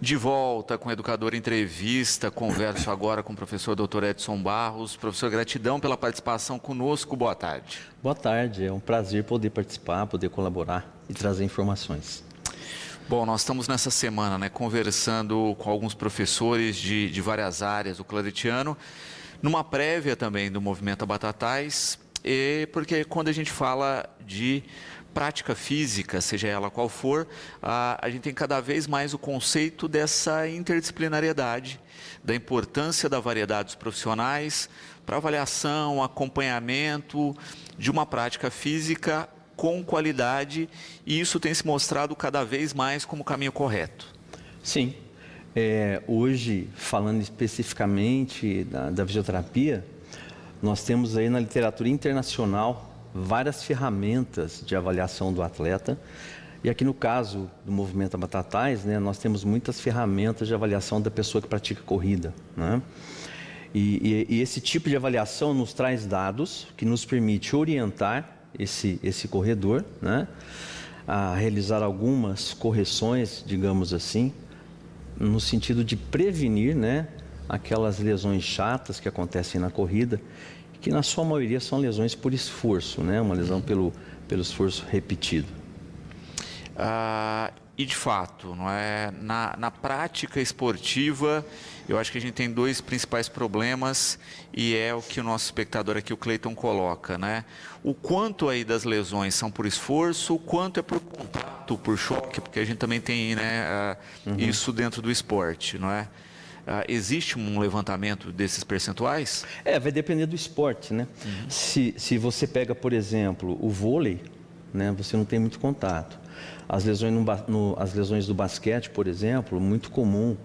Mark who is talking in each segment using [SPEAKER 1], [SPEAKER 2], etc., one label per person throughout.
[SPEAKER 1] De volta com o Educador Entrevista, converso agora com o professor Dr. Edson Barros. Professor, gratidão pela participação conosco, boa tarde.
[SPEAKER 2] Boa tarde, é um prazer poder participar, poder colaborar e trazer informações.
[SPEAKER 1] Bom, nós estamos nessa semana, conversando com alguns professores de várias áreas do Claretiano, numa prévia também do Movimento Batatais, porque quando a gente fala de prática física, seja ela qual for, a gente tem cada vez mais o conceito dessa interdisciplinariedade, da importância da variedade dos profissionais para avaliação, acompanhamento de uma prática física com qualidade, e isso tem se mostrado cada vez mais como o caminho correto.
[SPEAKER 2] Sim, hoje, falando especificamente da fisioterapia, nós temos aí na literatura internacional várias ferramentas de avaliação do atleta. E aqui no caso do Movimento Batatais, nós temos muitas ferramentas de avaliação da pessoa que pratica corrida, né? E esse tipo de avaliação nos traz dados que nos permite orientar esse corredor, né, a realizar algumas correções, digamos assim, no sentido de prevenir, aquelas lesões chatas que acontecem na corrida, que na sua maioria são lesões por esforço, uma lesão pelo esforço repetido.
[SPEAKER 1] E de fato, na prática esportiva, eu acho que a gente tem dois principais problemas, e é o que o nosso espectador aqui, o Cleiton, coloca, O quanto aí das lesões são por esforço, o quanto é por contato, por choque, porque a gente também tem isso dentro do esporte, não é? Existe um levantamento desses percentuais?
[SPEAKER 2] Vai depender do esporte, Se você pega, por exemplo, o vôlei, você não tem muito contato. As lesões do basquete, por exemplo, muito comum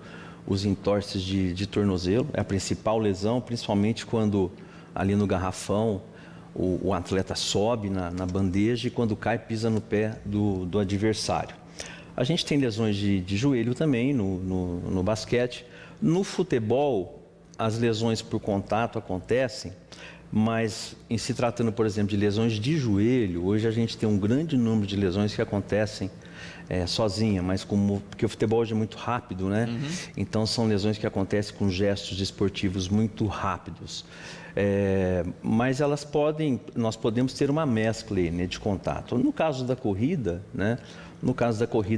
[SPEAKER 2] os entorses de tornozelo, é a principal lesão, principalmente quando ali no garrafão o atleta sobe na bandeja e quando cai pisa no pé do adversário. A gente tem lesões de joelho também no basquete. No futebol, as lesões por contato acontecem, mas em se tratando, por exemplo, de lesões de joelho, hoje a gente tem um grande número de lesões que acontecem sozinha, mas porque o futebol hoje é muito rápido, Então são lesões que acontecem com gestos esportivos muito rápidos. Mas nós podemos ter uma mescla aí, de contato. No caso da corrida,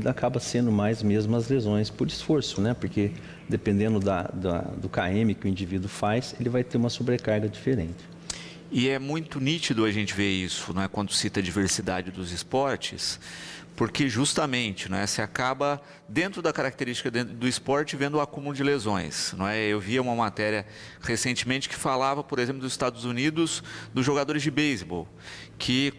[SPEAKER 2] acaba sendo mais mesmo as lesões por esforço, Porque dependendo do KM que o indivíduo faz, ele vai ter uma sobrecarga diferente.
[SPEAKER 1] E é muito nítido a gente ver isso, quando cita a diversidade dos esportes, porque justamente, você acaba, dentro da característica do esporte, vendo o acúmulo de lesões, Eu via uma matéria recentemente que falava, por exemplo, dos Estados Unidos, dos jogadores de beisebol, que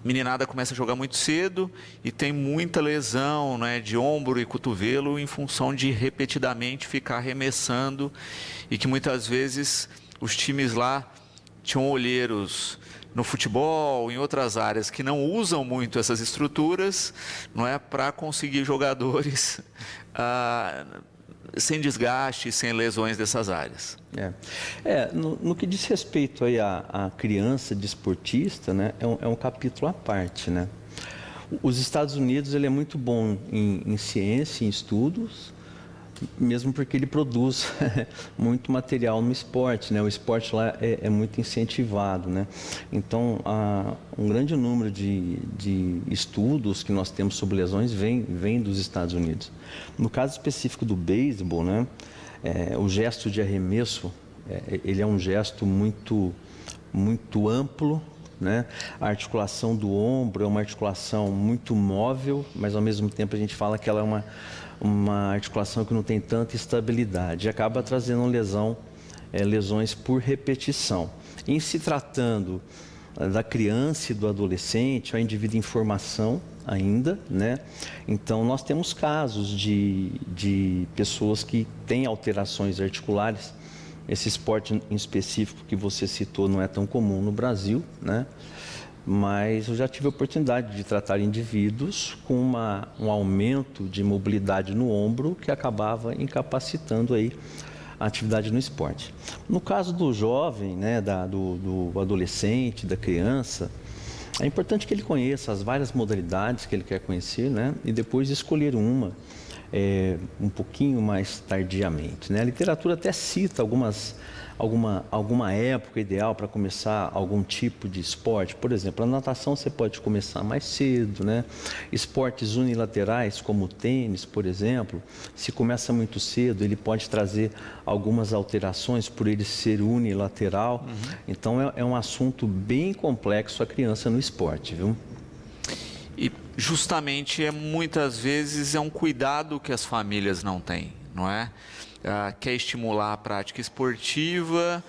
[SPEAKER 1] meninada começa a jogar muito cedo e tem muita lesão, de ombro e cotovelo em função de repetidamente ficar arremessando, e que muitas vezes os times lá tinham olheiros no futebol, em outras áreas que não usam muito essas estruturas, para conseguir jogadores sem desgaste, sem lesões dessas áreas.
[SPEAKER 2] No que diz respeito aí à criança desportista, é um capítulo à parte, Os Estados Unidos, ele é muito bom em ciência, em estudos, mesmo porque ele produz muito material no esporte, O esporte lá é muito incentivado, Então, um grande número de estudos que nós temos sobre lesões vem dos Estados Unidos. No caso específico do beisebol, o gesto de arremesso, ele é um gesto muito, muito amplo, A articulação do ombro é uma articulação muito móvel, mas ao mesmo tempo a gente fala que ela é uma articulação que não tem tanta estabilidade, e acaba trazendo lesões por repetição. Em se tratando da criança e do adolescente, é um indivíduo em formação ainda, Então nós temos casos de pessoas que têm alterações articulares. Esse esporte em específico que você citou não é tão comum no Brasil, Mas eu já tive a oportunidade de tratar indivíduos com um aumento de mobilidade no ombro que acabava incapacitando aí a atividade no esporte. No caso do jovem, do adolescente, da criança, é importante que ele conheça as várias modalidades que ele quer conhecer, E depois escolher uma um pouquinho mais tardiamente, né? A literatura até cita alguma época ideal para começar algum tipo de esporte. Por exemplo, a natação você pode começar mais cedo, né? Esportes unilaterais, como o tênis, por exemplo, se começa muito cedo, ele pode trazer algumas alterações por ele ser unilateral. Então, é um assunto bem complexo a criança no esporte, viu?
[SPEAKER 1] E justamente muitas vezes é um cuidado que as famílias não têm, não é? Quer estimular a prática esportiva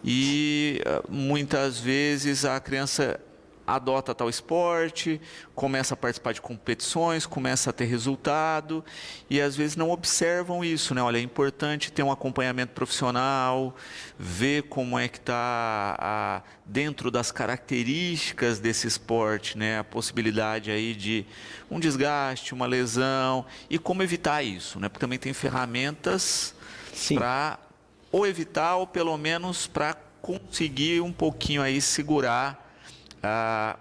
[SPEAKER 1] e muitas vezes a criança adota tal esporte, começa a participar de competições, começa a ter resultado e às vezes não observam isso, né? Olha, é importante ter um acompanhamento profissional, ver como é que está dentro das características desse esporte, né? A possibilidade aí de um desgaste, uma lesão e como evitar isso, né? Porque também tem ferramentas para ou evitar ou pelo menos para conseguir um pouquinho aí segurar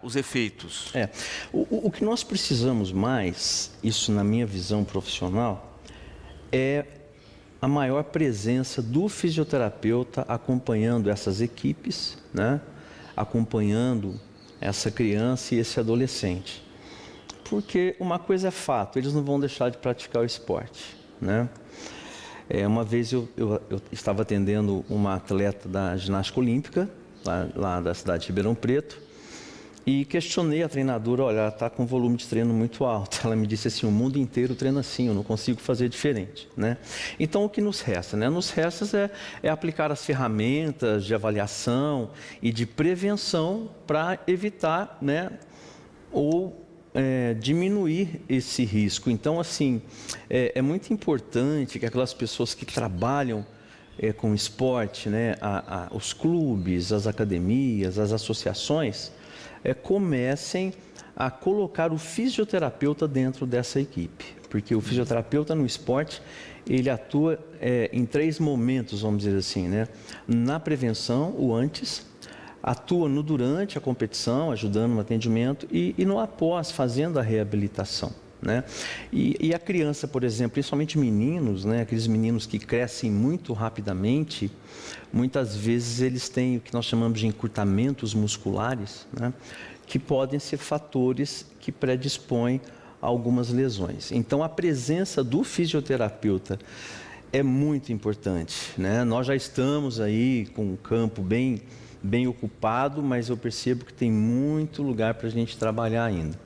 [SPEAKER 1] os efeitos.
[SPEAKER 2] O que nós precisamos mais, isso na minha visão profissional, é a maior presença do fisioterapeuta acompanhando essas equipes, né? Acompanhando essa criança e esse adolescente. Porque uma coisa é fato, eles não vão deixar de praticar o esporte, né? Uma vez eu estava atendendo uma atleta da ginástica olímpica, lá da cidade de Ribeirão Preto, e questionei a treinadora, olha, ela está com um volume de treino muito alto. Ela me disse assim, o mundo inteiro treina assim, eu não consigo fazer diferente, né? Então, o que nos resta, né? Nos resta é aplicar as ferramentas de avaliação e de prevenção para evitar, né? Ou diminuir esse risco. Então, assim, é muito importante que aquelas pessoas que trabalham com esporte, né? Os clubes, as academias, as associações, comecem a colocar o fisioterapeuta dentro dessa equipe. Porque o fisioterapeuta no esporte, ele atua em 3 momentos, vamos dizer assim, né? Na prevenção, o antes, atua no durante a competição, ajudando no atendimento e no após, fazendo a reabilitação, né? E a criança, por exemplo, principalmente meninos, né? Aqueles meninos que crescem muito rapidamente, muitas vezes eles têm o que nós chamamos de encurtamentos musculares, né? Que podem ser fatores que predispõem a algumas lesões. Então, a presença do fisioterapeuta é muito importante, né? Nós já estamos aí com o campo bem ocupado, mas eu percebo que tem muito lugar para a gente trabalhar ainda.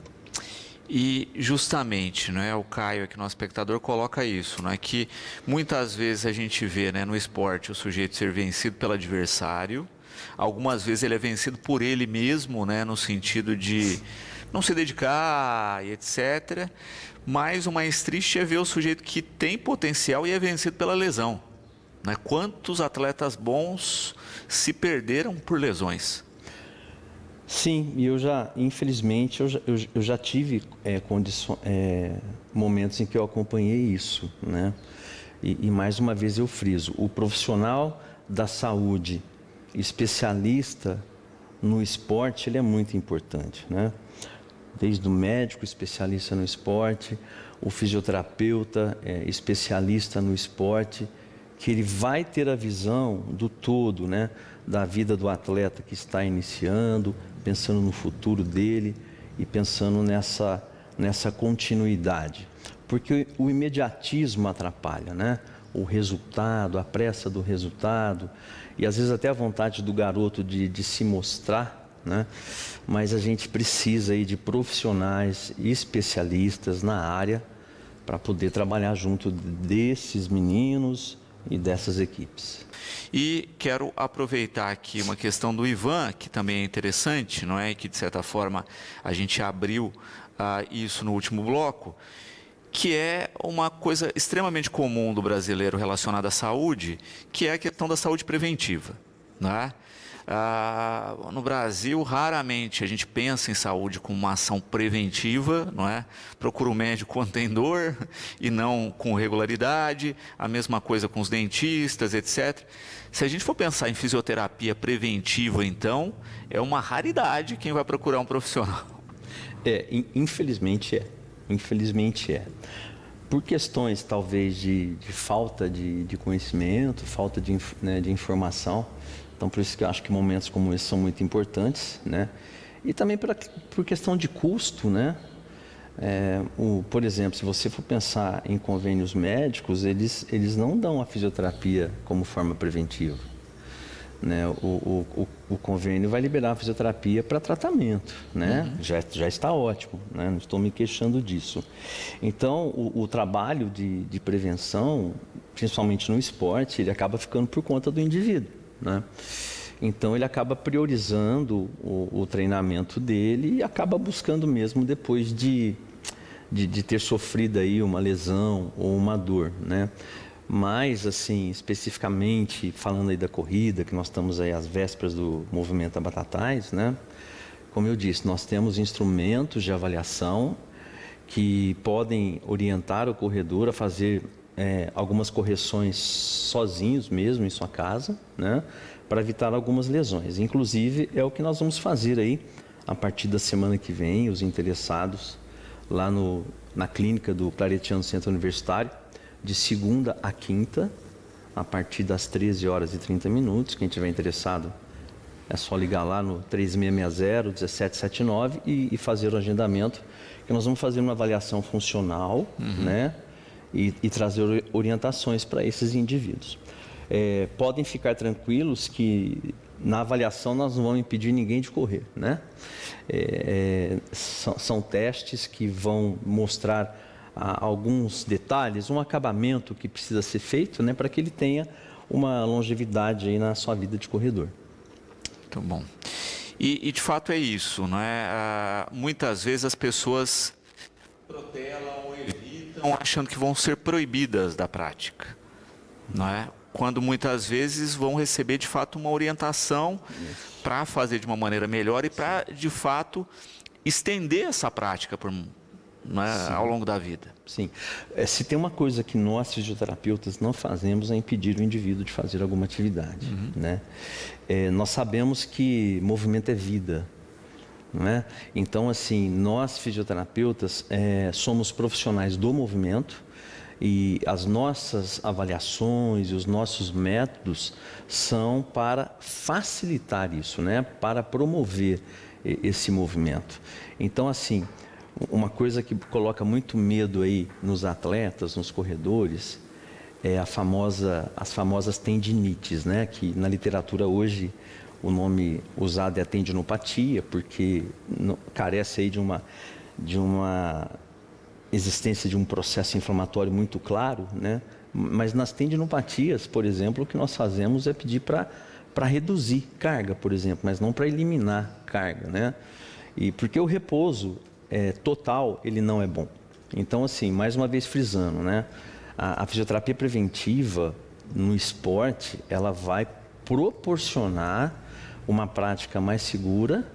[SPEAKER 1] E justamente, não é, o Caio, aqui, nosso espectador, coloca isso, não é, que muitas vezes a gente vê, né, no esporte o sujeito ser vencido pelo adversário, algumas vezes ele é vencido por ele mesmo, né, no sentido de não se dedicar e etc. Mas o mais triste é ver o sujeito que tem potencial e é vencido pela lesão, né? Quantos atletas bons se perderam por lesões?
[SPEAKER 2] Sim, e infelizmente, eu já tive momentos em que eu acompanhei isso, né? E mais uma vez eu friso, o profissional da saúde, especialista no esporte, ele é muito importante, né? Desde o médico especialista no esporte, o fisioterapeuta especialista no esporte, que ele vai ter a visão do todo, né? Da vida do atleta que está iniciando, pensando no futuro dele e pensando nessa continuidade. Porque o imediatismo atrapalha, né? O resultado, a pressa do resultado e às vezes até a vontade do garoto de se mostrar, né? Mas a gente precisa aí de profissionais especialistas na área para poder trabalhar junto desses meninos e dessas equipes.
[SPEAKER 1] E quero aproveitar aqui uma questão do Ivan, que também é interessante, não é? Que de certa forma a gente abriu isso no último bloco, que é uma coisa extremamente comum do brasileiro relacionada à saúde, que é a questão da saúde preventiva, não é? No Brasil, raramente a gente pensa em saúde como uma ação preventiva, não é? Procura o médico quando tem dor e não com regularidade, a mesma coisa com os dentistas, etc. Se a gente for pensar em fisioterapia preventiva, então, é uma raridade quem vai procurar um profissional.
[SPEAKER 2] Infelizmente é. Infelizmente é. por questões talvez de falta de conhecimento, falta né, de informação. Então, por isso que eu acho que momentos como esse são muito importantes, né? E também por questão de custo, né? Por exemplo, se você for pensar em convênios médicos, eles não dão a fisioterapia como forma preventiva, né? O convênio vai liberar a fisioterapia para tratamento, né? Já está ótimo, né? Não estou me queixando disso. Então, o trabalho de prevenção, principalmente no esporte, ele acaba ficando por conta do indivíduo, né? Então, ele acaba priorizando o treinamento dele e acaba buscando mesmo depois de ter sofrido aí uma lesão ou uma dor, né? Mas, assim, especificamente, falando aí da corrida, que nós estamos aí às vésperas do movimento Batatais, né? Como eu disse, nós temos instrumentos de avaliação que podem orientar o corredor a fazer algumas correções sozinhos mesmo em sua casa, né? Para evitar algumas lesões. Inclusive, é o que nós vamos fazer aí a partir da semana que vem, os interessados lá na clínica do Claretiano Centro Universitário, de segunda a quinta, a partir das 13h30. Quem tiver interessado é só ligar lá no 3660-1779 e fazer o agendamento, que nós vamos fazer uma avaliação funcional, né? E trazer orientações para esses indivíduos. Podem ficar tranquilos que na avaliação nós não vamos impedir ninguém de correr, né? São testes que vão mostrar alguns detalhes, um acabamento que precisa ser feito, né, para que ele tenha uma longevidade aí na sua vida de corredor.
[SPEAKER 1] Muito bom. E de fato é isso, não é? Muitas vezes as pessoas protelam ou evitam achando que vão ser proibidas da prática, não é? Quando muitas vezes vão receber de fato uma orientação para fazer de uma maneira melhor e para de fato estender essa prática ao longo da vida.
[SPEAKER 2] Sim. Se tem uma coisa que nós fisioterapeutas não fazemos é impedir o indivíduo de fazer alguma atividade, né? Nós sabemos que movimento é vida, não é? Então, assim, nós fisioterapeutas somos profissionais do movimento e as nossas avaliações e os nossos métodos são para facilitar isso, né? Para promover esse movimento. Então, assim, uma coisa que coloca muito medo aí nos atletas, nos corredores, é as famosas tendinites, né? Que na literatura hoje o nome usado é tendinopatia, porque carece aí de uma existência de um processo inflamatório muito claro, né? Mas nas tendinopatias, por exemplo, o que nós fazemos é pedir para reduzir carga, por exemplo, mas não para eliminar carga, né? E porque o repouso total, ele não é bom. Então, assim, mais uma vez frisando, né? A fisioterapia preventiva no esporte, ela vai proporcionar uma prática mais segura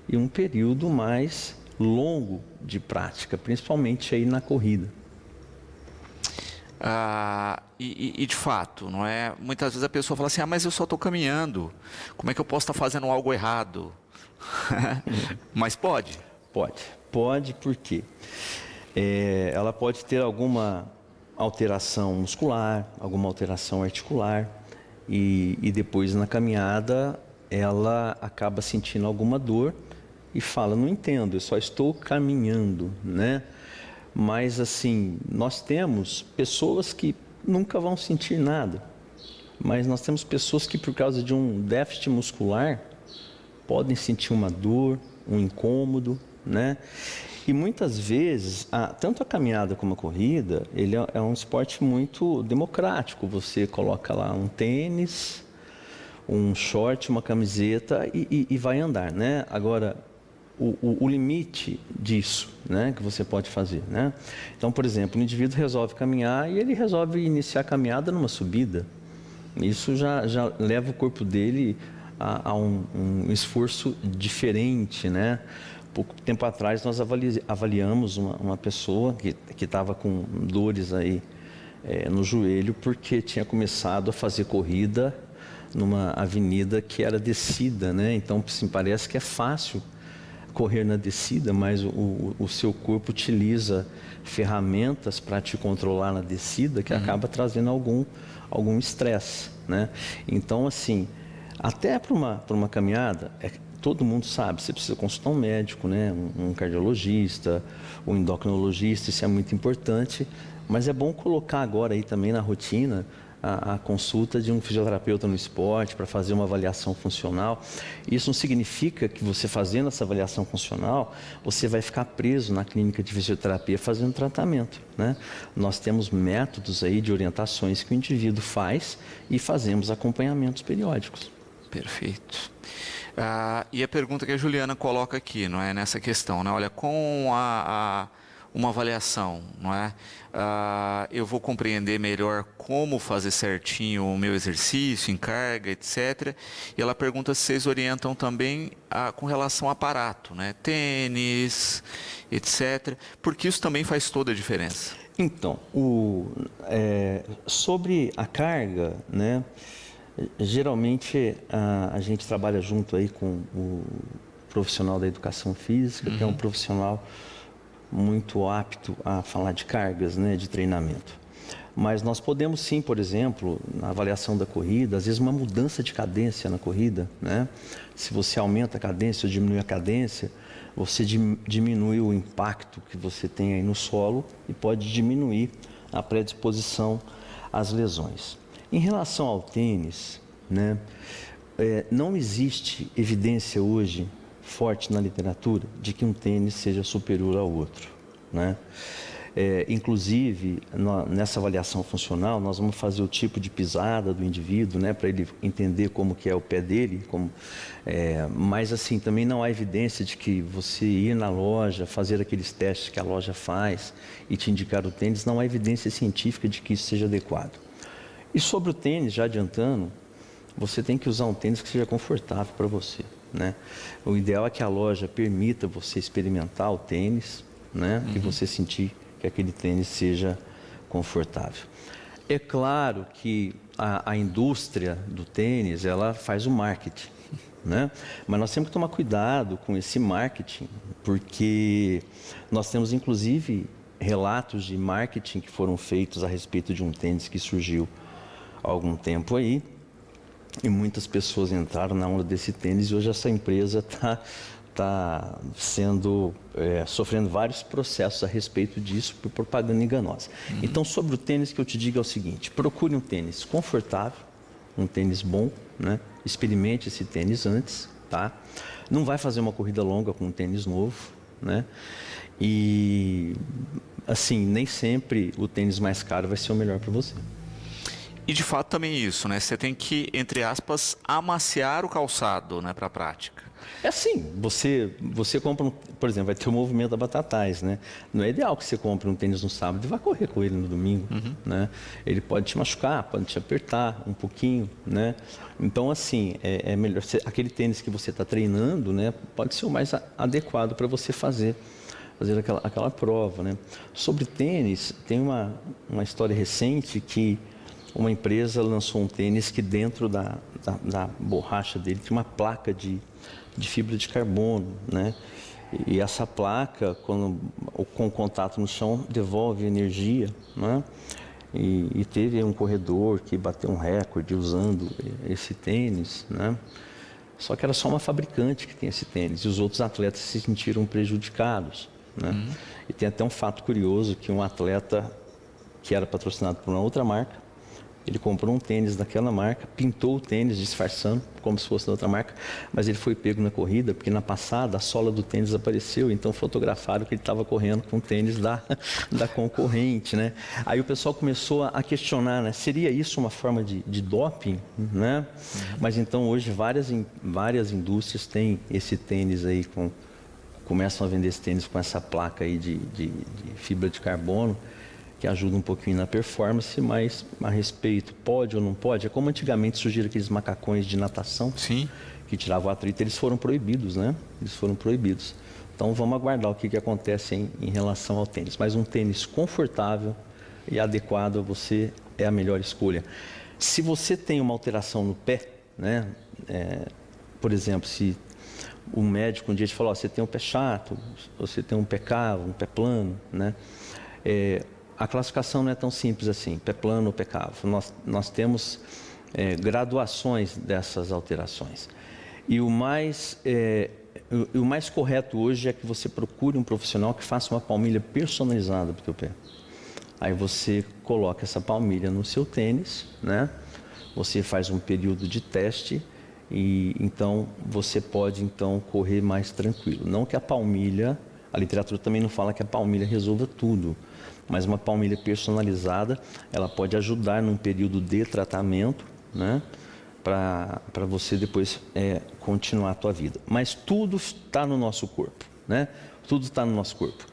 [SPEAKER 2] e um período mais longo de prática, principalmente aí na corrida.
[SPEAKER 1] E de fato, não é? Muitas vezes a pessoa fala assim, mas eu só estou caminhando, como é que eu posso estar fazendo algo errado? Mas pode?
[SPEAKER 2] Pode porque ela pode ter alguma alteração muscular, alguma alteração articular e depois na caminhada ela acaba sentindo alguma dor e fala, não entendo, eu só estou caminhando, né? Mas assim, nós temos pessoas que nunca vão sentir nada, mas nós temos pessoas que por causa de um déficit muscular podem sentir uma dor, um incômodo, né? E muitas vezes, tanto a caminhada como a corrida, ele é um esporte muito democrático. Você coloca lá um tênis, um short, uma camiseta e vai andar, né? Agora, o limite disso, né, que você pode fazer, né? Então, por exemplo, o indivíduo resolve caminhar e ele resolve iniciar a caminhada numa subida. Isso já leva o corpo dele a um esforço diferente, né? Pouco tempo atrás nós avaliamos uma pessoa que estava com dores aí no joelho porque tinha começado a fazer corrida numa avenida que era descida, né? Então, assim, parece que é fácil correr na descida, mas o seu corpo utiliza ferramentas para te controlar na descida que acaba trazendo algum estresse, né? Então, assim, até para uma caminhada, todo mundo sabe, você precisa consultar um médico, né? Um cardiologista, um endocrinologista, isso é muito importante, mas é bom colocar agora aí também na rotina a consulta de um fisioterapeuta no esporte para fazer uma avaliação funcional. Isso não significa que você fazendo essa avaliação funcional, você vai ficar preso na clínica de fisioterapia fazendo tratamento, né? Nós temos métodos aí de orientações que o indivíduo faz e fazemos acompanhamentos periódicos.
[SPEAKER 1] Perfeito. E a pergunta que a Juliana coloca aqui, não é, nessa questão, né? Olha, com uma avaliação, não é? Eu vou compreender melhor como fazer certinho o meu exercício, em carga, etc. E ela pergunta se vocês orientam também com relação ao aparato, né? Tênis, etc. Porque isso também faz toda a diferença.
[SPEAKER 2] Então, sobre a carga, né? Geralmente a gente trabalha junto aí com o profissional da educação física, que é um profissional muito apto a falar de cargas, né, de treinamento. Mas nós podemos sim, por exemplo, na avaliação da corrida, às vezes uma mudança de cadência na corrida, né? Se você aumenta a cadência ou diminui a cadência, você diminui o impacto que você tem aí no solo e pode diminuir a predisposição às lesões. Em relação ao tênis, né, não existe evidência hoje forte na literatura de que um tênis seja superior ao outro, né? Inclusive, nessa avaliação funcional, nós vamos fazer o tipo de pisada do indivíduo, né, para ele entender como que é o pé dele, mas assim, também não há evidência de que você ir na loja, fazer aqueles testes que a loja faz e te indicar o tênis, não há evidência científica de que isso seja adequado. E sobre o tênis, já adiantando, você tem que usar um tênis que seja confortável para você, né? O ideal é que a loja permita você experimentar o tênis, né? E você sentir que aquele tênis seja confortável. É claro que a indústria do tênis, ela faz o marketing, né? Mas nós temos que tomar cuidado com esse marketing, porque nós temos inclusive relatos de marketing que foram feitos a respeito de um tênis que surgiu há algum tempo aí, e muitas pessoas entraram na onda desse tênis e hoje essa empresa está sofrendo vários processos a respeito disso por propaganda enganosa. Então, sobre o tênis, que eu te digo é o seguinte: procure um tênis confortável, um tênis bom, né? Experimente esse tênis antes, tá? Não vai fazer uma corrida longa com um tênis novo, né? E assim, nem sempre o tênis mais caro vai ser o melhor para você.
[SPEAKER 1] E de fato também isso, né? Você tem que, entre aspas, amaciar o calçado, né, para a prática.
[SPEAKER 2] É assim, você compra, por exemplo, vai ter o movimento da Batatais, né? Não é ideal que você compre um tênis no sábado e vá correr com ele no domingo, né? Ele pode te machucar, pode te apertar um pouquinho, né? Então, assim, é melhor, aquele tênis que você está treinando, né? Pode ser o mais adequado para você fazer aquela prova, né? Sobre tênis, tem uma história recente que uma empresa lançou um tênis que dentro da borracha dele tinha uma placa de fibra de carbono, né? E essa placa, com contato no chão, devolve energia, né? E teve um corredor que bateu um recorde usando esse tênis, né? Só que era só uma fabricante que tem esse tênis e os outros atletas se sentiram prejudicados, né? E tem até um fato curioso que um atleta que era patrocinado por uma outra marca, ele comprou um tênis daquela marca, pintou o tênis disfarçando como se fosse da outra marca, mas ele foi pego na corrida porque na passada a sola do tênis apareceu, então fotografaram que ele estava correndo com o tênis da concorrente, né? Aí o pessoal começou a questionar, né? Seria isso uma forma de doping, né? Mas então hoje várias indústrias têm esse tênis aí, começam a vender esse tênis com essa placa aí de fibra de carbono, que ajuda um pouquinho na performance, mas a respeito, pode ou não pode? É como antigamente surgiram aqueles macacões de natação.
[SPEAKER 1] Sim.
[SPEAKER 2] Que tiravam o atrito, eles foram proibidos, né? Eles foram proibidos. Então vamos aguardar o que acontece em relação ao tênis. Mas um tênis confortável e adequado a você é a melhor escolha. Se você tem uma alteração no pé, né? Por exemplo, se O médico um dia te falou, você tem um pé chato, você tem um pé cavo, um pé plano, né? A classificação não é tão simples assim, pé plano ou pé cavo. Nós temos graduações dessas alterações. E o mais correto hoje é que você procure um profissional que faça uma palmilha personalizada para o teu pé. Aí você coloca essa palmilha no seu tênis, né? Você faz um período de teste e então você pode então correr mais tranquilo. Não que a palmilha, a literatura também não fala que a palmilha resolva tudo, mas uma palmilha personalizada, ela pode ajudar num período de tratamento, né? Para você depois continuar a tua vida. Mas tudo está no nosso corpo, né? Tudo está no nosso corpo.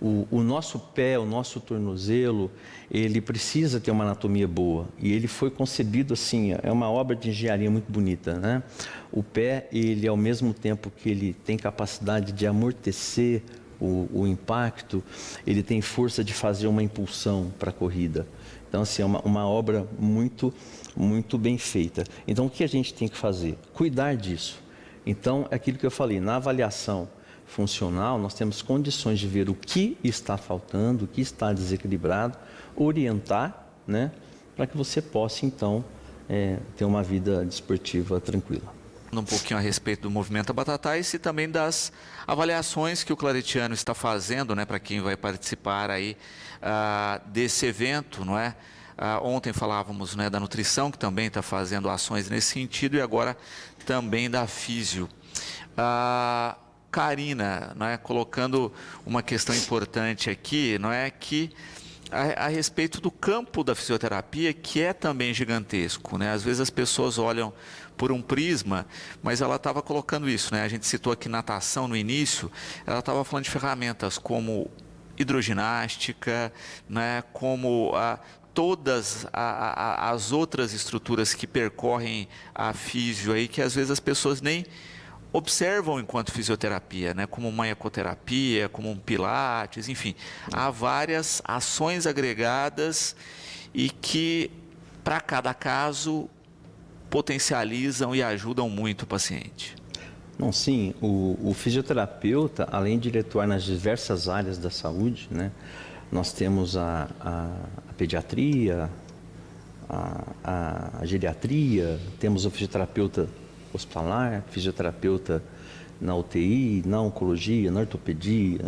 [SPEAKER 2] O nosso pé, o nosso tornozelo, ele precisa ter uma anatomia boa. E ele foi concebido assim, é uma obra de engenharia muito bonita, né? O pé, ele ao mesmo tempo que ele tem capacidade de amortecer o impacto, ele tem força de fazer uma impulsão para a corrida. Então, assim, é uma obra muito, muito bem feita. Então, o que a gente tem que fazer? Cuidar disso. Então, é aquilo que eu falei, na avaliação funcional, nós temos condições de ver o que está faltando, o que está desequilibrado, orientar, né, para que você possa, então, ter uma vida desportiva tranquila.
[SPEAKER 1] Um pouquinho a respeito do movimento Batatais e também das avaliações que o Claretiano está fazendo, né, para quem vai participar aí desse evento, não é? Ontem falávamos, né, da nutrição, que também está fazendo ações nesse sentido, e agora também da físio. Karina, não é, colocando uma questão importante aqui, não é, que a respeito do campo da fisioterapia, que é também gigantesco, né? Às vezes as pessoas olham por um prisma, mas ela estava colocando isso, né? A gente citou aqui natação no início, ela estava falando de ferramentas como hidroginástica, né? Como todas as outras estruturas que percorrem a físio aí, que às vezes as pessoas nem observam enquanto fisioterapia, né? Como uma ecoterapia, como um pilates, enfim. Há várias ações agregadas e que, para cada caso, potencializam e ajudam muito o paciente.
[SPEAKER 2] Não, sim, o fisioterapeuta, além de atuar nas diversas áreas da saúde, né? Nós temos a pediatria, a geriatria, temos o fisioterapeuta hospitalar, fisioterapeuta na UTI, na oncologia, na ortopedia,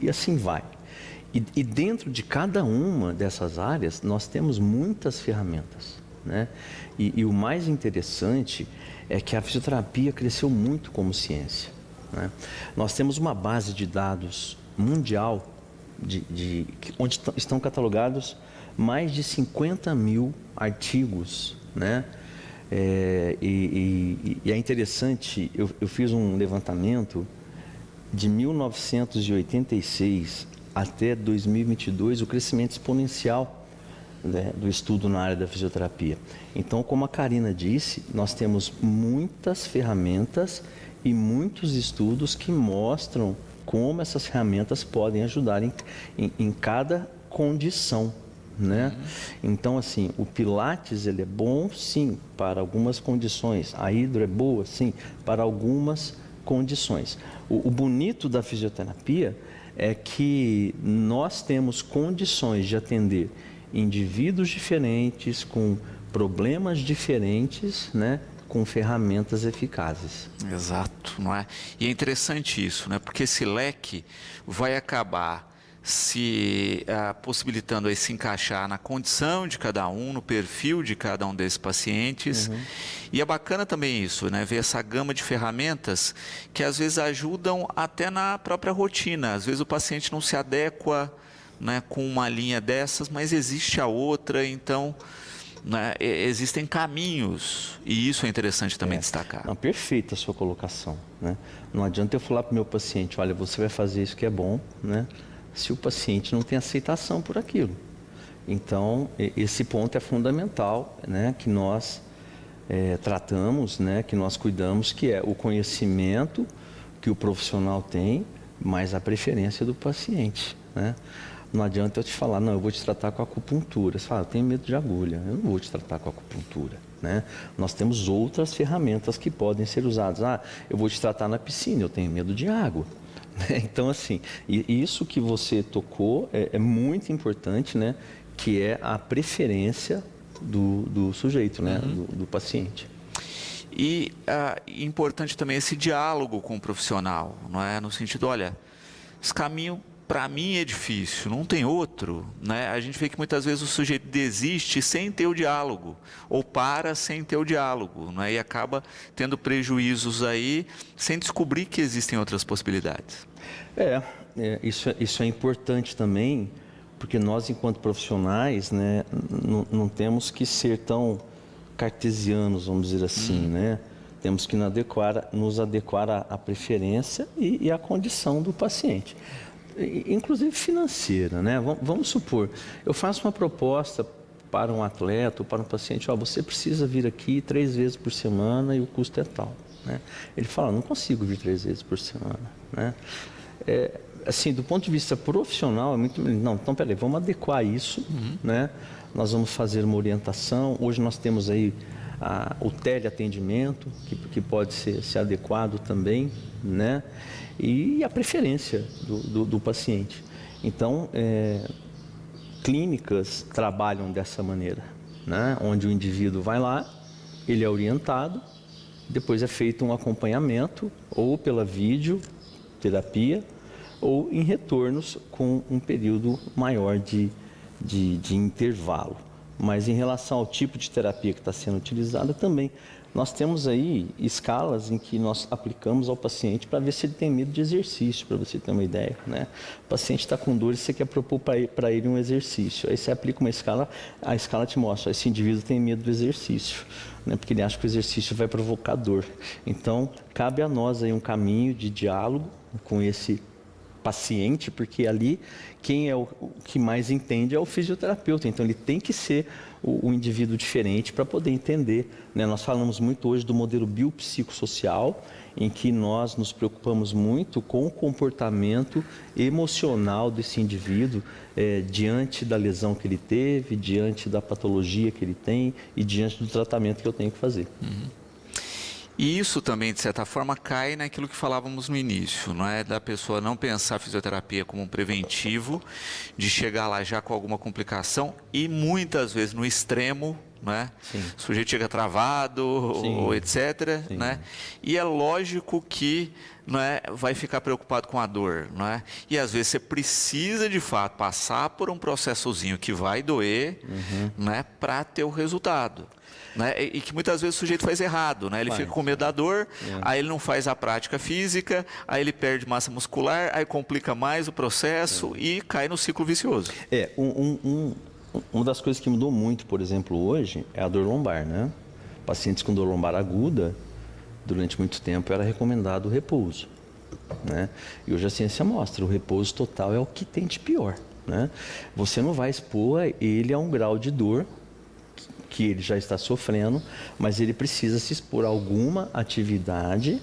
[SPEAKER 2] e assim vai. E dentro de cada uma dessas áreas, nós temos muitas ferramentas, né? E o mais interessante é que a fisioterapia cresceu muito como ciência, né? Nós temos uma base de dados mundial, onde estão catalogados mais de 50 mil artigos, né? E é interessante, eu fiz um levantamento de 1986 até 2022, o crescimento exponencial, né, do estudo na área da fisioterapia. Então, como a Karina disse, nós temos muitas ferramentas e muitos estudos que mostram como essas ferramentas podem ajudar em cada condição, né? Então, assim, o Pilates, ele é bom, sim, para algumas condições. A hidro é boa, sim, para algumas condições. O bonito da fisioterapia é que nós temos condições de atender indivíduos diferentes, com problemas diferentes, né? Com ferramentas eficazes.
[SPEAKER 1] Exato, não é? E é interessante isso, né? Porque esse leque vai acabar se possibilitando aí se encaixar na condição de cada um, no perfil de cada um desses pacientes. E é bacana também isso, né? Ver essa gama de ferramentas que às vezes ajudam até na própria rotina. Às vezes o paciente não se adequa, né, com uma linha dessas, mas existe a outra, então, né, existem caminhos, e isso é interessante também destacar.
[SPEAKER 2] Não, perfeita a sua colocação, né? Não adianta eu falar para o meu paciente, olha, você vai fazer isso que é bom, né? Se o paciente não tem aceitação por aquilo. Então, esse ponto é fundamental, né? Que nós tratamos, né? Que nós cuidamos, que é o conhecimento que o profissional tem, mas a preferência do paciente, né? Não adianta eu te falar, não, eu vou te tratar com acupuntura. Você fala, eu tenho medo de agulha, eu não vou te tratar com acupuntura, né? Nós temos outras ferramentas que podem ser usadas. Ah, eu vou te tratar na piscina, eu tenho medo de água. Então, assim, isso que você tocou é muito importante, né? Que é a preferência do sujeito, né? Do paciente.
[SPEAKER 1] E importante também esse diálogo com o profissional, não é? No sentido, olha, esse caminho para mim é difícil, não tem outro, né? A gente vê que muitas vezes o sujeito desiste sem ter o diálogo, ou para sem ter o diálogo, né? E acaba tendo prejuízos aí, sem descobrir que existem outras possibilidades.
[SPEAKER 2] Isso é importante também, porque nós, enquanto profissionais, né, não temos que ser tão cartesianos, vamos dizer assim, né? Temos que nos adequar à preferência e à condição do paciente, inclusive financeira, né? Vamos supor, eu faço uma proposta para um atleta ou para um paciente, você precisa vir aqui 3 vezes por semana e o custo é tal, né? Ele fala, não consigo vir 3 vezes por semana, né? Assim, do ponto de vista profissional, é muito... Não, então, peraí, vamos adequar isso, né? Nós vamos fazer uma orientação. Hoje nós temos aí o teleatendimento, que pode ser adequado também, né? E a preferência do paciente. Então, clínicas trabalham dessa maneira, né? Onde o indivíduo vai lá, ele é orientado, depois é feito um acompanhamento, ou pela videoterapia, ou em retornos com um período maior de intervalo. Mas em relação ao tipo de terapia que está sendo utilizada também, nós temos aí escalas em que nós aplicamos ao paciente para ver se ele tem medo de exercício, para você ter uma ideia, né? O paciente está com dor e você quer propor para ele um exercício. Aí você aplica uma escala, a escala te mostra, esse indivíduo tem medo do exercício, né? Porque ele acha que o exercício vai provocar dor. Então, cabe a nós aí um caminho de diálogo com esse paciente, porque ali quem é o que mais entende é o fisioterapeuta, então ele tem que ser o indivíduo diferente para poder entender, né? Nós falamos muito hoje do modelo biopsicossocial, em que nós nos preocupamos muito com o comportamento emocional desse indivíduo diante da lesão que ele teve, diante da patologia que ele tem e diante do tratamento que eu tenho que fazer.
[SPEAKER 1] E isso também, de certa forma, cai naquilo que falávamos no início, não é? Da pessoa não pensar a fisioterapia como um preventivo, de chegar lá já com alguma complicação e muitas vezes no extremo, né? O sujeito chega travado, ou etc. Né? E é lógico que não é, vai ficar preocupado com a dor, não é? E às vezes você precisa de fato passar por um processozinho que vai doer, né, para ter o resultado. Né? E que muitas vezes o sujeito faz errado, né? Ele fica com medo da dor, aí ele não faz a prática física, aí ele perde massa muscular, aí complica mais o processo e cai no ciclo vicioso.
[SPEAKER 2] Uma das coisas que mudou muito, por exemplo, hoje, é a dor lombar, né? Pacientes com dor lombar aguda, durante muito tempo era recomendado o repouso, né? E hoje a ciência mostra, o repouso total é o que tem de pior, né? Você não vai expor ele a um grau de dor que ele já está sofrendo, mas ele precisa se expor a alguma atividade,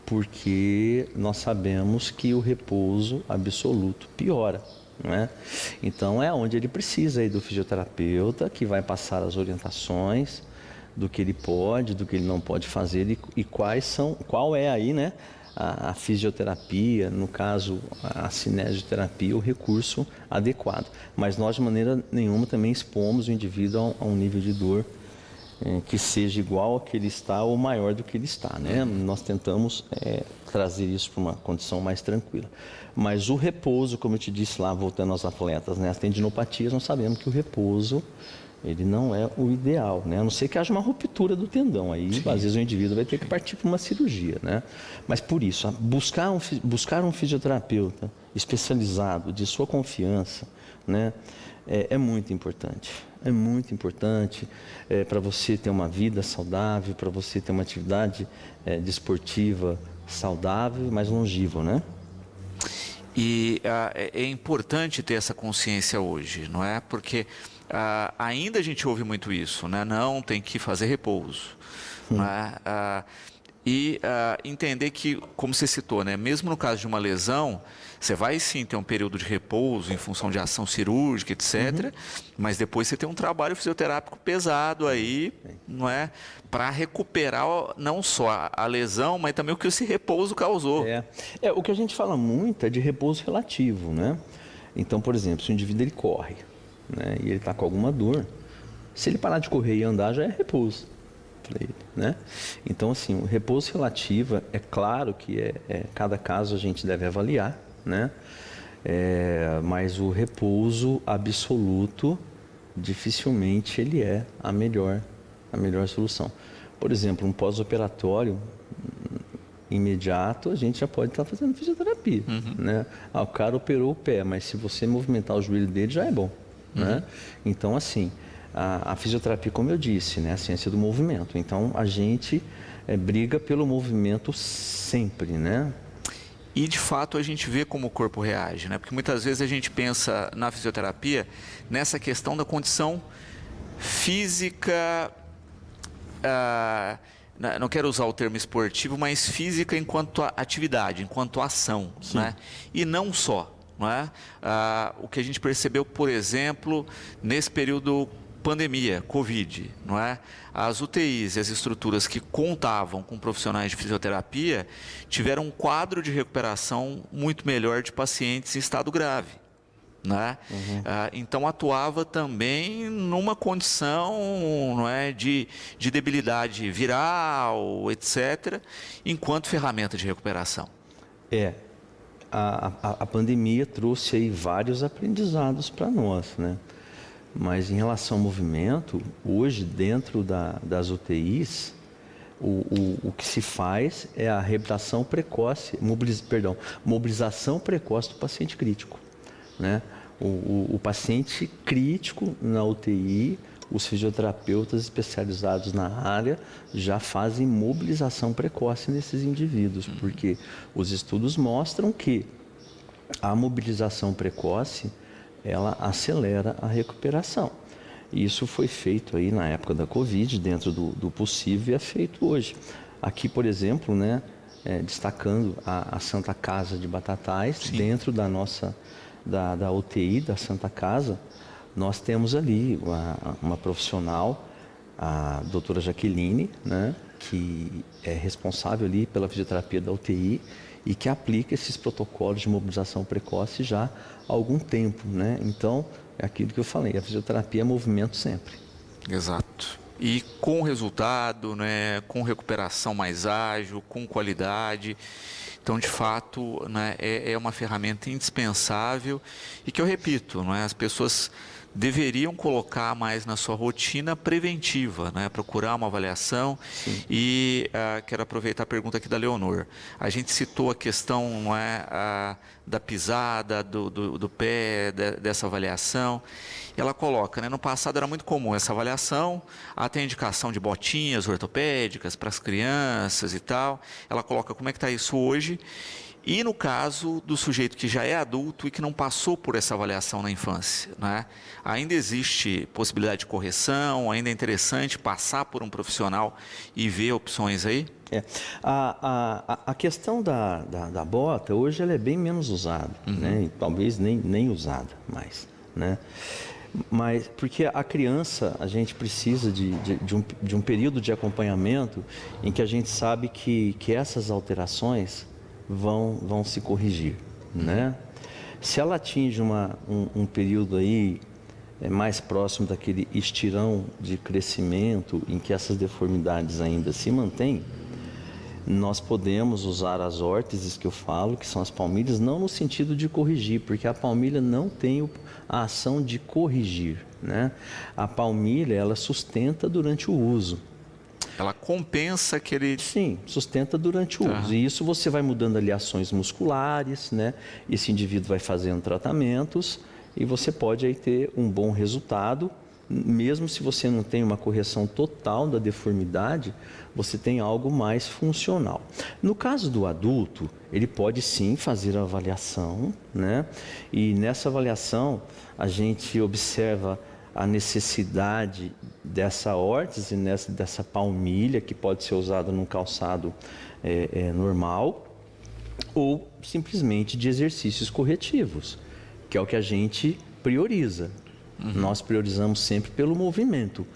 [SPEAKER 2] porque nós sabemos que o repouso absoluto piora, não é? Então é onde ele precisa aí do fisioterapeuta, que vai passar as orientações do que ele pode, do que ele não pode fazer e qual é aí, né, a fisioterapia, no caso a cinesioterapia, o recurso adequado. Mas nós de maneira nenhuma também expomos o indivíduo a um nível de dor que seja igual ao que ele está ou maior do que ele está, né? Nós tentamos trazer isso para uma condição mais tranquila. Mas o repouso, como eu te disse lá, voltando aos atletas, né, as tendinopatias, nós sabemos que o repouso ele não é o ideal, né? A não ser que haja uma ruptura do tendão, aí às vezes o indivíduo vai ter que partir para uma cirurgia, né? Mas por isso, buscar um fisioterapeuta especializado, de sua confiança, né? É muito importante. É muito importante para você ter uma vida saudável, para você ter uma atividade desportiva saudável, mais longeva, né?
[SPEAKER 1] E é importante ter essa consciência hoje, não é? Porque ainda a gente ouve muito isso, né? Não, tem que fazer repouso. Não é? E entender que, como você citou, né, mesmo no caso de uma lesão, você vai sim ter um período de repouso em função de ação cirúrgica, etc. Mas depois você tem um trabalho fisioterápico pesado aí, não é? Para recuperar não só a lesão, mas também o que esse repouso causou.
[SPEAKER 2] O que a gente fala muito é de repouso relativo, né? Então, por exemplo, se o indivíduo ele corre, né, e ele está com alguma dor, se ele parar de correr e andar, já é repouso para ele, né? Então, assim, o repouso relativo, é claro que cada caso a gente deve avaliar, né? Mas o repouso absoluto, dificilmente ele é a melhor solução. Por exemplo, um pós-operatório imediato, a gente já pode estar fazendo fisioterapia, né? O cara operou o pé, mas se você movimentar o joelho dele, já é bom, né? Então, assim, a fisioterapia, como eu disse, né, a ciência do movimento. Então, a gente briga pelo movimento sempre, né?
[SPEAKER 1] E, de fato, a gente vê como o corpo reage, né? Porque muitas vezes a gente pensa na fisioterapia nessa questão da condição física, não quero usar o termo esportivo, mas física enquanto atividade, enquanto ação, né? E não só, não é? O que a gente percebeu, por exemplo, nesse período pandemia, Covid, não é? As UTIs e as estruturas que contavam com profissionais de fisioterapia tiveram um quadro de recuperação muito melhor de pacientes em estado grave, né? Então atuava também numa condição, não é, de debilidade viral, etc., enquanto ferramenta de recuperação.
[SPEAKER 2] A pandemia trouxe aí vários aprendizados para nós, né? Mas em relação ao movimento, hoje dentro das UTIs, o que se faz é a reabilitação precoce, mobilização precoce do paciente crítico, né? O paciente crítico na UTI, os fisioterapeutas especializados na área já fazem mobilização precoce nesses indivíduos, porque os estudos mostram que a mobilização precoce ela acelera a recuperação. Isso foi feito aí na época da Covid, dentro do possível, e é feito hoje. Aqui, por exemplo, né, destacando a Santa Casa de Batatais, dentro da nossa da UTI da Santa Casa, nós temos ali uma profissional, a doutora Jaqueline, né, que é responsável ali pela fisioterapia da UTI e que aplica esses protocolos de mobilização precoce já há algum tempo, né? Então, é aquilo que eu falei, a fisioterapia é movimento sempre.
[SPEAKER 1] Exato. E com resultado, né, com recuperação mais ágil, com qualidade. Então, de fato, né, é uma ferramenta indispensável e que eu repito, não é, as pessoas deveriam colocar mais na sua rotina preventiva, né? Procurar uma avaliação. E quero aproveitar a pergunta aqui da Leonor. A gente citou a questão, não é, da pisada, do pé, dessa avaliação. Ela coloca, né, no passado era muito comum essa avaliação, até indicação de botinhas ortopédicas para as crianças e tal. Ela coloca como é que está isso hoje. E no caso do sujeito que já é adulto e que não passou por essa avaliação na infância, né? Ainda existe possibilidade de correção, ainda é interessante passar por um profissional e ver opções aí?
[SPEAKER 2] A questão da bota, hoje ela é bem menos usada, né? E talvez nem usada mais, né? Mas porque a criança, a gente precisa de um período de acompanhamento em que a gente sabe que essas alterações vão se corrigir, né? Se ela atinge um período aí mais próximo daquele estirão de crescimento em que essas deformidades ainda se mantêm, nós podemos usar as órteses que eu falo, que são as palmilhas, não no sentido de corrigir, porque a palmilha não tem a ação de corrigir, né? A palmilha, ela sustenta durante o uso.
[SPEAKER 1] Ela compensa aquele...
[SPEAKER 2] Sim, sustenta durante o uso. E isso você vai mudando ali ações musculares, né? Esse indivíduo vai fazendo tratamentos e você pode aí ter um bom resultado. Mesmo se você não tem uma correção total da deformidade, você tem algo mais funcional. No caso do adulto, ele pode sim fazer a avaliação, né? E nessa avaliação a gente observa a necessidade dessa órtese, dessa palmilha, que pode ser usada num calçado normal, ou simplesmente de exercícios corretivos, que é o que a gente prioriza. Nós priorizamos sempre pelo movimento,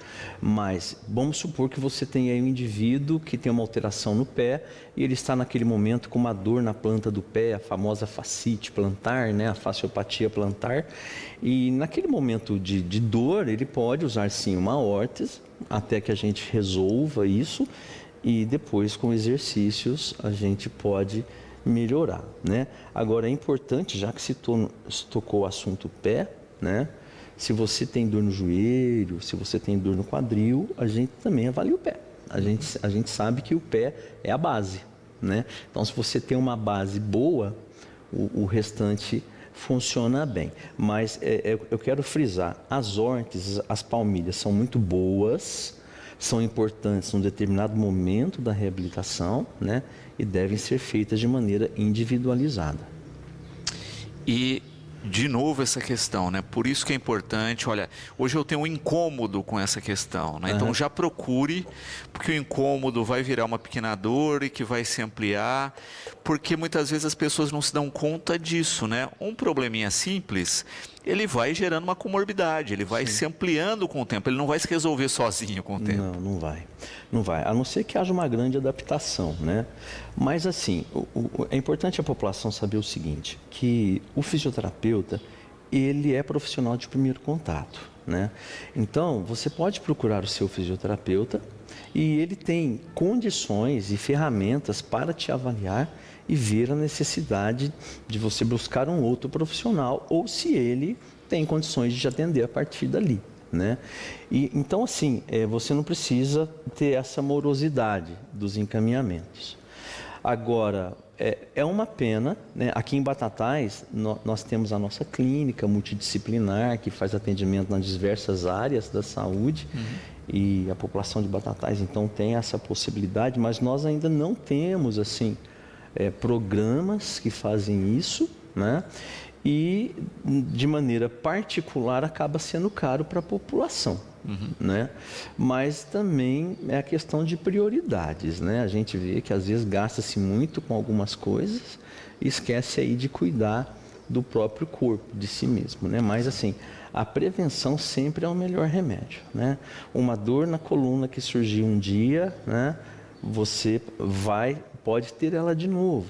[SPEAKER 2] mas vamos supor que você tem aí um indivíduo que tem uma alteração no pé e ele está naquele momento com uma dor na planta do pé, a famosa fascite plantar, né? A fasciopatia plantar, e naquele momento de dor ele pode usar sim uma órtese até que a gente resolva isso, e depois com exercícios a gente pode melhorar, né? Agora é importante, já que se tocou o assunto pé, né? Se você tem dor no joelho, se você tem dor no quadril, a gente também avalia o pé. A gente sabe que o pé é a base, né? Então, se você tem uma base boa, o restante funciona bem. Mas eu quero frisar, as órteses, as palmilhas são muito boas, são importantes num determinado momento da reabilitação, né? E devem ser feitas de maneira individualizada.
[SPEAKER 1] E de novo essa questão, né? Por isso que é importante, olha, hoje eu tenho um incômodo com essa questão, né? Então já procure, porque o incômodo vai virar uma pequena dor e que vai se ampliar, porque muitas vezes as pessoas não se dão conta disso, né? Um probleminha simples, ele vai gerando uma comorbidade, ele vai se ampliando com o tempo, ele não vai se resolver sozinho com o tempo.
[SPEAKER 2] Não vai. Não vai, a não ser que haja uma grande adaptação, né? Mas assim, é importante a população saber o seguinte, que o fisioterapeuta, ele é profissional de primeiro contato, né? Então, você pode procurar o seu fisioterapeuta e ele tem condições e ferramentas para te avaliar e ver a necessidade de você buscar um outro profissional ou se ele tem condições de te atender a partir dali, né? E, então, assim, você não precisa ter essa morosidade dos encaminhamentos. Agora, é uma pena, né? Aqui em Batatais, nós temos a nossa clínica multidisciplinar, que faz atendimento nas diversas áreas da saúde, e a população de Batatais, então, tem essa possibilidade, mas nós ainda não temos, assim, programas que fazem isso, né? E, de maneira particular, acaba sendo caro para a população, né? Mas também é a questão de prioridades, né? A gente vê que às vezes gasta-se muito com algumas coisas e esquece aí de cuidar do próprio corpo, de si mesmo, né? Mas assim, a prevenção sempre é o melhor remédio, né? Uma dor na coluna que surgiu um dia, né? Você pode ter ela de novo,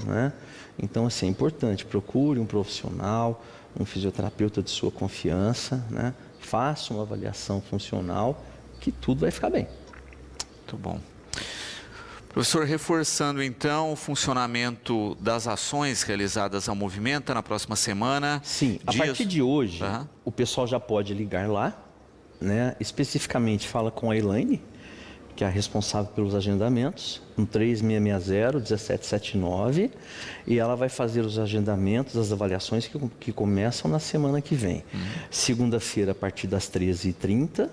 [SPEAKER 2] né? Então, assim, é importante, procure um profissional, um fisioterapeuta de sua confiança, né? Faça uma avaliação funcional, que tudo vai ficar bem.
[SPEAKER 1] Muito bom. Professor, reforçando então o funcionamento das ações realizadas ao Movimenta na próxima semana.
[SPEAKER 2] Sim, a partir de hoje, o pessoal já pode ligar lá, né? Especificamente fala com a Elaine, que é a responsável pelos agendamentos, no 3660-1779, e ela vai fazer os agendamentos, as avaliações que começam na semana que vem. Segunda-feira, a partir das 13h30,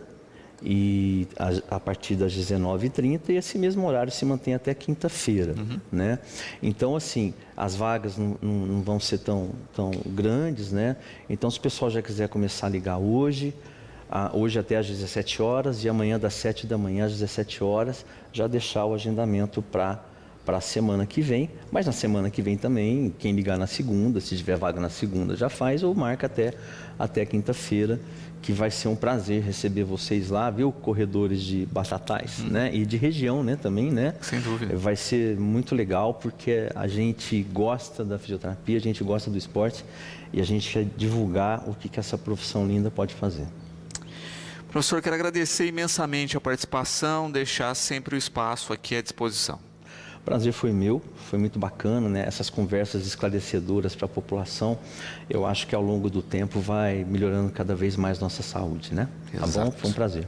[SPEAKER 2] e a partir das 19h30, e esse mesmo horário se mantém até quinta-feira, né? Então, assim, as vagas não vão ser tão grandes, né? Então, se o pessoal já quiser começar a ligar hoje até às 17 horas e amanhã das 7 da manhã às 17 horas, já deixar o agendamento para a semana que vem. Mas na semana que vem também, quem ligar na segunda, se tiver vaga na segunda, já faz ou marca até quinta-feira, que vai ser um prazer receber vocês lá, viu, corredores de Batatais, né? E de região, né, também, né?
[SPEAKER 1] Sem dúvida.
[SPEAKER 2] Vai ser muito legal, porque a gente gosta da fisioterapia, a gente gosta do esporte e a gente quer divulgar o que essa profissão linda pode fazer.
[SPEAKER 1] Professor, quero agradecer imensamente a participação, deixar sempre o espaço aqui à disposição.
[SPEAKER 2] O prazer foi meu, foi muito bacana, né? Essas conversas esclarecedoras para a população, eu acho que ao longo do tempo vai melhorando cada vez mais nossa saúde, né? Tá bom? Foi um prazer.